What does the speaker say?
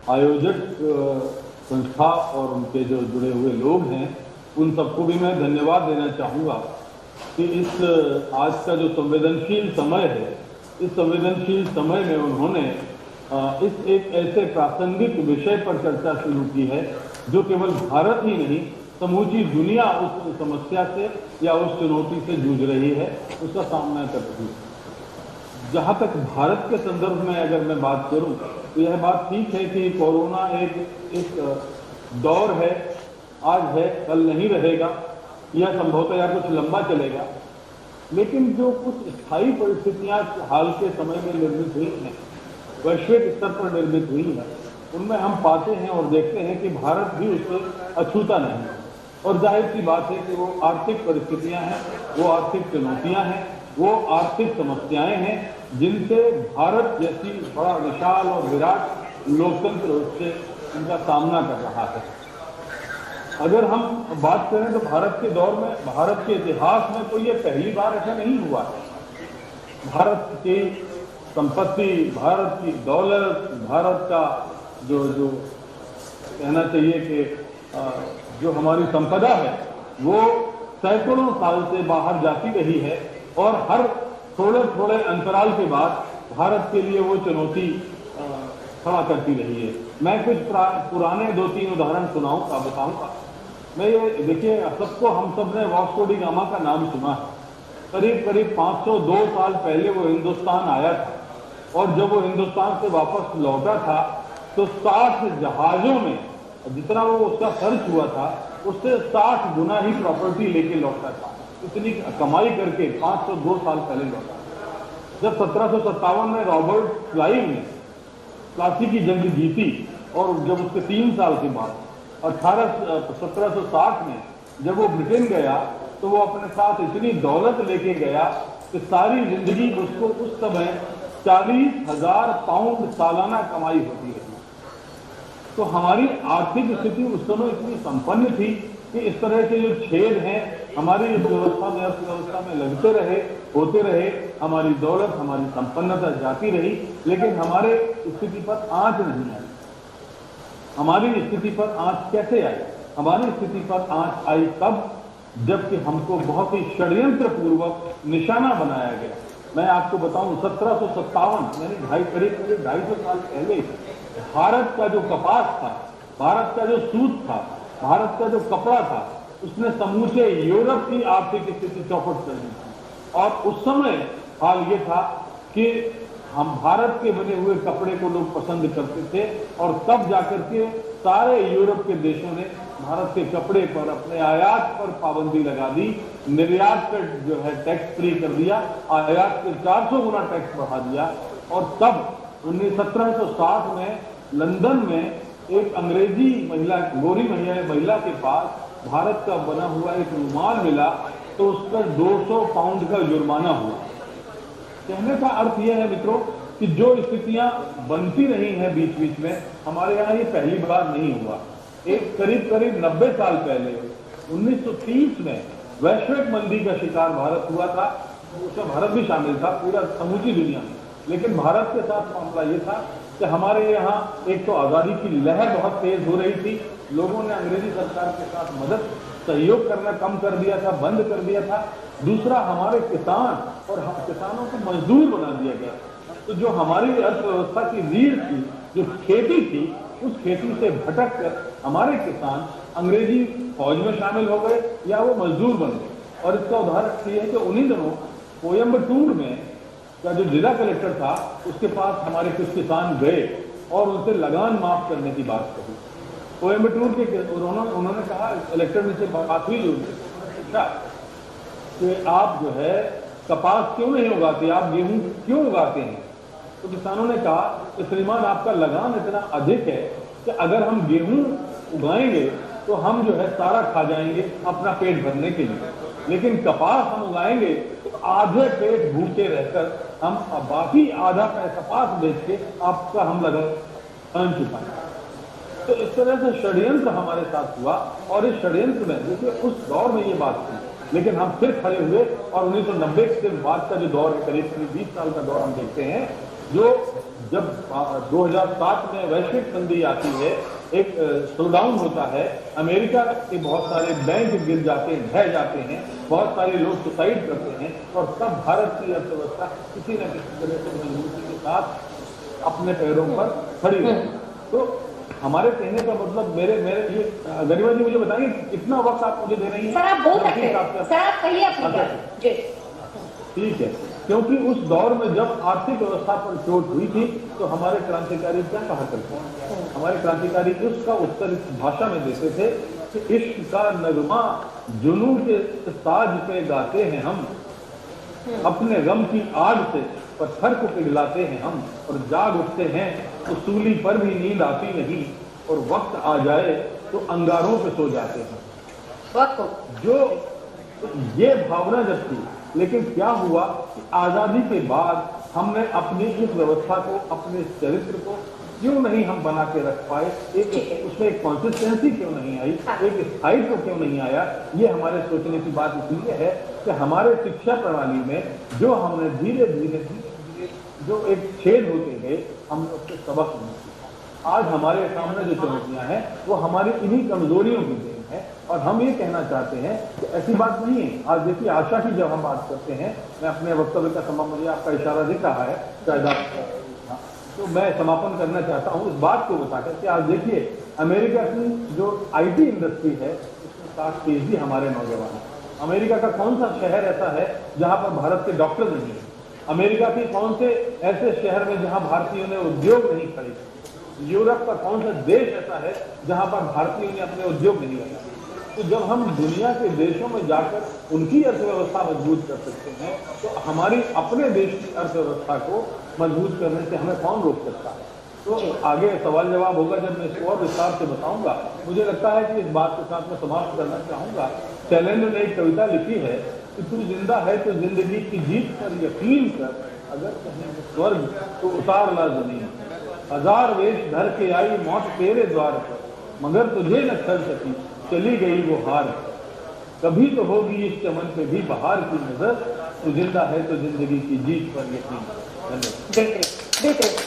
आयोजक संस्था और उनके जो जुड़े हुए लोग हैं, उन सबको भी मैं धन्यवाद देना चाहूँगा कि इस आज का जो संवेदनशील समय है, इस संवेदनशील समय में उन्होंने इस एक ऐसे प्रासंगिक विषय पर चर्चा शुरू की है जो केवल भारत ही नहीं, समूची दुनिया उस समस्या से या उस चुनौती से जूझ रही है, उसका सामना कर रही है। जहां तक भारत के संदर्भ में अगर मैं बात करूं तो यह बात ठीक है कि कोरोना एक दौर है, आज है, कल नहीं रहेगा, यह संभवतः या कुछ लंबा चलेगा, लेकिन जो कुछ स्थायी परिस्थितियां हाल के समय में निर्मित हुई हैं, वैश्विक स्तर पर निर्मित हुई है, उनमें हम पाते हैं और देखते हैं कि भारत भी उससे अछूता नहीं है। और जाहिर सी बात है कि वो आर्थिक परिस्थितियां हैं, वो आर्थिक चुनौतियां हैं, वो आर्थिक समस्याएं हैं जिनसे भारत जैसी बड़ा विशाल और विराट लोकतंत्र उससे इनका सामना कर रहा है। अगर हम बात करें तो भारत के दौर में, भारत के इतिहास में तो ये पहली बार ऐसा नहीं हुआ है। भारत की संपत्ति, भारत की दौलत, भारत का जो कहना चाहिए कि जो हमारी संपदा है वो सैकड़ों साल से बाहर जाती रही है और हर थोड़े थोड़े अंतराल के बाद भारत के लिए वो चुनौती खड़ा करती रही है। मैं कुछ पुराने 2-3 उदाहरण सुनाऊंगा, बताऊंगा। मैं ये देखिए, सबको हम सब ने वास्को डी गामा का नाम सुना है। करीब करीब 502 साल पहले वो हिंदुस्तान आया था और जब वो हिंदुस्तान से वापस लौटा था तो 60 जहाजों में जितना वो उसका खर्च हुआ था उससे 60 गुना ही प्रॉपर्टी लेके लौटा था। इतनी कमाई करके 502 साल पहले लौटा। जब 1757 में रॉबर्ट क्लाइव ने प्लासी की जंग जीती और जब उसके 3 साल के बाद 1760 में जब वो ब्रिटेन गया तो वो अपने साथ इतनी दौलत लेके गया कि सारी जिंदगी उसको उस समय 40,000 पाउंड सालाना कमाई होती रही। तो हमारी आर्थिक स्थिति उस समय इतनी संपन्न थी कि इस तरह के जो छेद हैं हमारी इस व्यवस्था में, अर्थव्यवस्था में लगते रहे, होते रहे, हमारी दौलत, हमारी संपन्नता जाती रही, लेकिन हमारे स्थिति पर आंच नहीं आई। हमारी स्थिति पर आंच कैसे आई? हमारी स्थिति पर आंच आई तब जबकि हमको बहुत ही षड्यंत्र पूर्वक निशाना बनाया गया। मैं आपको बताऊं, 1757 यानी करीब 250 साल पहले भारत का जो कपास था, भारत का जो सूत था, भारत का जो कपड़ा था, उसने समूचे यूरोप की आर्थिक स्थिति चौपट कर दी थी। और उस समय हाल ये था कि हम भारत के बने हुए कपड़े को लोग पसंद करते थे और तब जाकर के सारे यूरोप के देशों ने भारत के कपड़े पर, अपने आयात पर पाबंदी लगा दी, निर्यात पर जो है टैक्स फ्री कर दिया, आयात पर 400 गुना टैक्स बढ़ा दिया। और तब 1760 में लंदन में एक अंग्रेजी महिला, गोरी महिला के पास भारत का बना हुआ एक रुमाल मिला तो उस पर 200 पाउंड का जुर्माना हुआ। कहने का अर्थ यह है मित्रों कि जो स्थितियां बनती रही हैं बीच बीच में, हमारे यहाँ ये पहली बार नहीं हुआ। एक करीब 90 साल पहले 1930 में वैश्विक मंदी का शिकार भारत हुआ था, उसमें भारत भी शामिल था, पूरा समूची दुनिया में। लेकिन भारत के साथ मामला ये था कि हमारे यहाँ एक तो आज़ादी की लहर बहुत तेज हो रही थी, लोगों ने अंग्रेजी सरकार के साथ मदद सहयोग करना कम कर दिया था, बंद कर दिया था। दूसरा, हमारे किसान और किसानों को मजदूर बना दिया गया। तो जो हमारी अर्थव्यवस्था की रीढ़ थी, जो खेती थी, उस खेती से भटक कर हमारे किसान अंग्रेजी फौज में शामिल हो गए या वो मजदूर बन गए। और इसका उदाहरण ये है कि उन्हीं दिनों कोयम्बटूर में का जो जिला कलेक्टर था, उसके पास हमारे कुछ किसान गए और उनसे लगान माफ करने की बात कही। कोयम्बटूर के उन्होंने कहा, कलेक्टर से बात हुई कि आप जो है कपास क्यों नहीं उगाते, आप गेहूं क्यों उगाते हैं? तो किसानों ने कहा कि श्रीमान, आपका लगान इतना अधिक है कि अगर हम गेहूं उगाएंगे तो हम जो है सारा खा जाएंगे अपना पेट भरने के लिए, लेकिन कपास हम उगाएंगे तो आधे पेट भूखे रहकर हम बाकी आधा कपास बेच के आपका हम लगान चुकाएंगे। तो इस तरह से षड्यंत्र हमारे साथ हुआ और इस षड्यंत्र में देखिए उस दौर में ये बात थी, लेकिन हम फिर खड़े हुए और 1990 के बाद का जो दौर है, करीब 20 साल का दौर हम देखते हैं जो जब 2007 में वैश्विक मंदी आती है, एक स्लोडाउन होता है, अमेरिका के बहुत सारे बैंक गिर जाते हैं, ढह जाते हैं, बहुत सारे लोग सुसाइड करते हैं, और तब भारत की अर्थव्यवस्था किसी न किसी तरह से मजबूती के साथ अपने पैरों पर खड़ी रही। तो हमारे कहने का मतलब मेरे ये गरिमा जी मुझे बताइए कितना वक्त आप मुझे दे रही हैं? सर आप बोल सकते हैं, सर आप कहिए अपनी बात। जी ठीक है, क्योंकि उस दौर में जब आर्थिक व्यवस्था पर चोट हुई थी तो हमारे क्रांतिकारी क्या कहा करते हैं? हमारे क्रांतिकारी उसका उत्तर इस भाषा में देते थे कि इश्क का नगमा जुनू के ताज पे गाते हैं हम, अपने गम की आग से पत्थर को पिघलाते हैं हम, और जाग उठते हैं तो सूली पर भी नींद आती नहीं, और वक्त आ जाए तो अंगारों पे सो जाते हैं। वक्त जो ये भावना जब थी, लेकिन क्या हुआ कि आजादी के बाद हमने अपनी इस व्यवस्था को, अपने चरित्र को क्यों नहीं हम बना के रख पाए? उसमें एक कंसिस्टेंसी क्यों नहीं आई, एक स्थायित्व क्यों नहीं आया? ये हमारे सोचने की बात इसलिए है कि हमारे शिक्षा प्रणाली में जो हमने धीरे धीरे जो एक छेद होते गए, हमने उससे सबक नहीं सीखा। आज हमारे सामने जो चुनौतियां हैं वो हमारी इन्हीं कमजोरियों की देन है, और हम ये कहना चाहते हैं कि ऐसी बात नहीं है। आज देखिए, आशा की जब हम बात करते हैं, मैं अपने वक्तव्य का समापन, मुझे आपका इशारा दिख रहा है शायद आप, तो मैं समापन करना चाहता हूँ इस बात को बताकर कि आज देखिए अमेरिका की जो IT इंडस्ट्री है उसमें काफी तेजी हमारे नौजवान है। अमेरिका का कौन सा शहर ऐसा है जहां पर भारत के डॉक्टर नहीं है? अमेरिका के कौन से ऐसे शहर में जहां भारतीयों ने उद्योग नहीं खड़े? यूरोप का कौन सा देश ऐसा है जहां पर भारतीयों ने अपने उद्योग नहीं लगाए? तो जब हम दुनिया के देशों में जाकर उनकी अर्थव्यवस्था मजबूत कर सकते हैं, तो हमारी अपने देश की अर्थव्यवस्था को मजबूत करने से हमें कौन रोक सकता है? तो आगे सवाल जवाब होगा जब मैं इसको और विस्तार से बताऊंगा। मुझे लगता है कि इस बात के साथ मैं समाप्त करना चाहूंगा। शैलेंद्र ने एक कविता लिखी है कि तू जिंदा है तो जिंदगी की जीत पर यकीन कर, अगर कहें स्वर्ग तो उतार ला जमीन, हजार वेश धर के आई मौत तेरे द्वार पर, मगर तुझे न छल सकी चली गई वो हार। कभी तो होगी इस चमन पे भी बहार की नजर, तू जिंदा है तो जिंदगी की जीत पर यकीन। धन्यवाद।